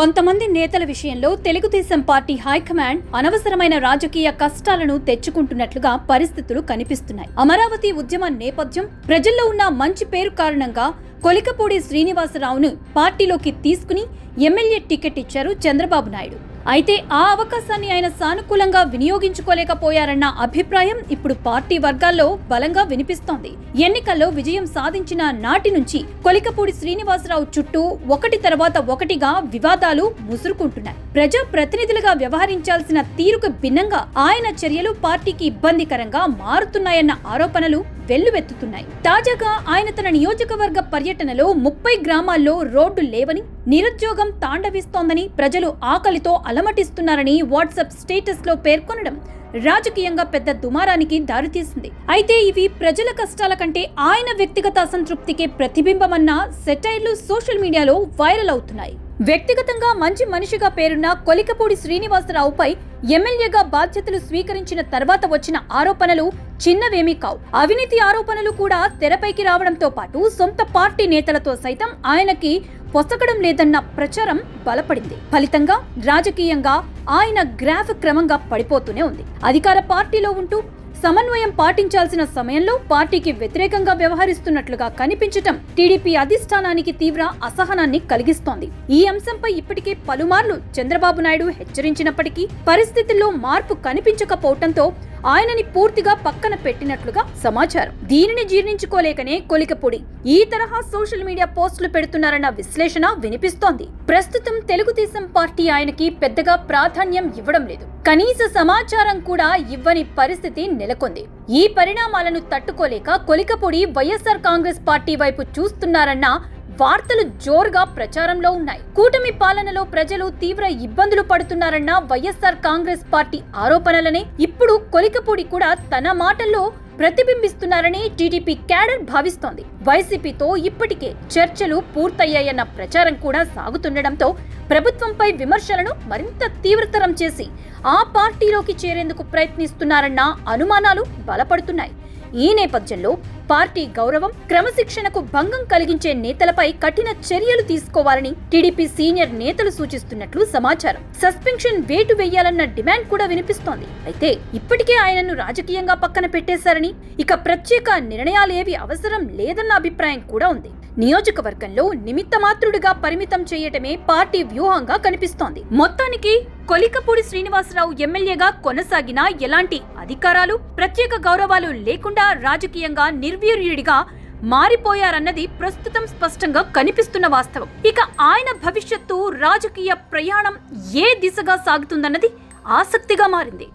కొంతమంది నేతల విషయంలో తెలుగుదేశం పార్టీ హైకమాండ్ అనవసరమైన రాజకీయ కష్టాలను తెచ్చుకుంటున్నట్లుగా పరిస్థితులు కనిపిస్తున్నాయి. అమరావతి ఉద్యమ నేపథ్యం, ప్రజల్లో ఉన్న మంచి పేరు కారణంగా కొలికపూడి శ్రీనివాసరావును పార్టీలోకి తీసుకుని ఎమ్మెల్యే టికెట్ ఇచ్చారు చంద్రబాబు నాయుడు. అయితే ఆ అవకాశాన్ని ఆయన సానుకూలంగా వినియోగించుకోలేకపోయారన్న అభిప్రాయం ఇప్పుడు పార్టీ వర్గాల్లో బలంగా వినిపిస్తోంది. ఎన్నికల్లో విజయం సాధించిన నాటి నుంచి కొలికపూడి శ్రీనివాసరావు చుట్టూ ఒకటి తర్వాత ఒకటిగా వివాదాలు ముసురుకుంటున్నాయి. ప్రజా ప్రతినిధులుగా వ్యవహరించాల్సిన తీరుకు భిన్నంగా ఆయన చర్యలు పార్టీకి ఇబ్బందికరంగా మారుతున్నాయన్న ఆరోపణలు వెల్లువెత్తుతున్నాయి. తాజాగా ఆయన తన నియోజకవర్గ పర్యటనలో 30 గ్రామాల్లో రోడ్డు లేవని, నిరుద్యోగం తాండవిస్తోందని, ప్రజలు ఆకలితో అలమటిస్తున్నారని వాట్సాప్ స్టేటస్ లో పేర్కొనడం రాజకీయంగా పెద్ద దుమారానికి దారితీసింది. అయితే ఇవి ప్రజల కష్టాల కంటే ఆయన వ్యక్తిగత అసంతృప్తికే ప్రతిబింబమన్న సెటైర్లు సోషల్ మీడియాలో వైరల్ అవుతున్నాయి. వ్యక్తిగతంగా మంచి మనిషిగా పేరున్న కొలికపూడి శ్రీనివాసరావుపై ఎమ్మెల్యేగా బాధ్యతలు స్వీకరించిన తర్వాత వచ్చిన ఆరోపణలు చిన్నవేమీ కావు. అవినీతి ఆరోపణలు కూడా తెరపైకి రావడంతో పాటు సొంత పార్టీ నేతలతో సైతం ఆయనకి పొసగడం లేదన్న ప్రచారం బలపడింది. ఫలితంగా రాజకీయంగా ఆయన గ్రాఫ్ క్రమంగా పడిపోతూనే ఉంది. అధికార పార్టీలో ఉంటూ సమన్వయం పాటించాల్సిన సమయంలో పార్టీకి వ్యతిరేకంగా వ్యవహరిస్తున్నట్లుగా కనిపించటం టీడీపీ అధిష్టానానికి తీవ్ర అసహనాన్ని కలిగిస్తోంది. ఈ అంశంపై ఇప్పటికే పలుమార్లు చంద్రబాబు నాయుడు హెచ్చరించినప్పటికీ పరిస్థితుల్లో మార్పు కనిపించకపోవడంతో ఆయనని పూర్తిగా పక్కన పెట్టినట్లుగా సమాచారం. దీనిని జీర్ణించుకోలేకనే కొలికపూడి ఈ తరహా సోషల్ మీడియా పోస్టులు పెడుతున్నారన్న విశ్లేషణ వినిపిస్తోంది. ప్రస్తుతం తెలుగుదేశం పార్టీ ఆయనకి పెద్దగా ప్రాధాన్యం ఇవ్వడం లేదు. కనీస సమాచారం కూడా ఇవ్వని పరిస్థితి నెలకొంది. ఈ పరిణామాలను తట్టుకోలేక కొలికపూడి వైఎస్ఆర్ కాంగ్రెస్ పార్టీ వైపు చూస్తున్నారన్న వార్తలు జోరుగా ప్రచారంలో ఉన్నాయి. కూటమి పాలనలో ప్రజలు తీవ్ర ఇబ్బందులు పడుతున్నారన్న వైఎస్ఆర్ కాంగ్రెస్ పార్టీ ఆరోపణలనే ఇప్పుడు కొలికపూడి కూడా తన మాటల్లో ప్రతిబింబిస్తున్నారని టీడీపీ క్యాడర్ భావిస్తోంది. వైసీపీతో ఇప్పటికే చర్చలు పూర్తయ్యాయన్న ప్రచారం కూడా సాగుతుండటంతో ప్రభుత్వంపై విమర్శలను మరింత తీవ్రతరం చేసి ఆ పార్టీలోకి చేరేందుకు ప్రయత్నిస్తున్నారన్న అనుమానాలు బలపడుతున్నాయి. ఈ నేపథ్యంలో పార్టీ గౌరవం, క్రమశిక్షణకు భంగం కలిగించే నేతలపై కఠిన చర్యలు తీసుకోవాలని టీడీపీ సీనియర్ నేతలు సూచిస్తున్నట్లు సమాచారం. సస్పెన్షన్ వేటు వేయాలన్న డిమాండ్ కూడా వినిపిస్తోంది. అయితే ఇప్పటికే ఆయనను రాజకీయంగా పక్కన పెట్టేశారని, ఇక ప్రత్యేక నిర్ణయాలేవి అవసరం లేదన్న అభిప్రాయం కూడా ఉంది. నియోజకవర్గంలో నిమిత్తమాత్రుడిగా పరిమితం చేయటమే పార్టీ వ్యూహంగా కనిపిస్తోంది. మొత్తానికి కొలికపూడి శ్రీనివాసరావు ఎమ్మెల్యేగా కొనసాగినా ఎలాంటి అధికారాలు, ప్రత్యేక గౌరవాలు లేకుండా రాజకీయంగా నిర్వీర్యుడిగా మారిపోయారన్నది ప్రస్తుతం స్పష్టంగా కనిపిస్తున్న వాస్తవం. ఇక ఆయన భవిష్యత్తు రాజకీయ ప్రయాణం ఏ దిశగా సాగుతుందన్నది ఆసక్తిగా మారింది.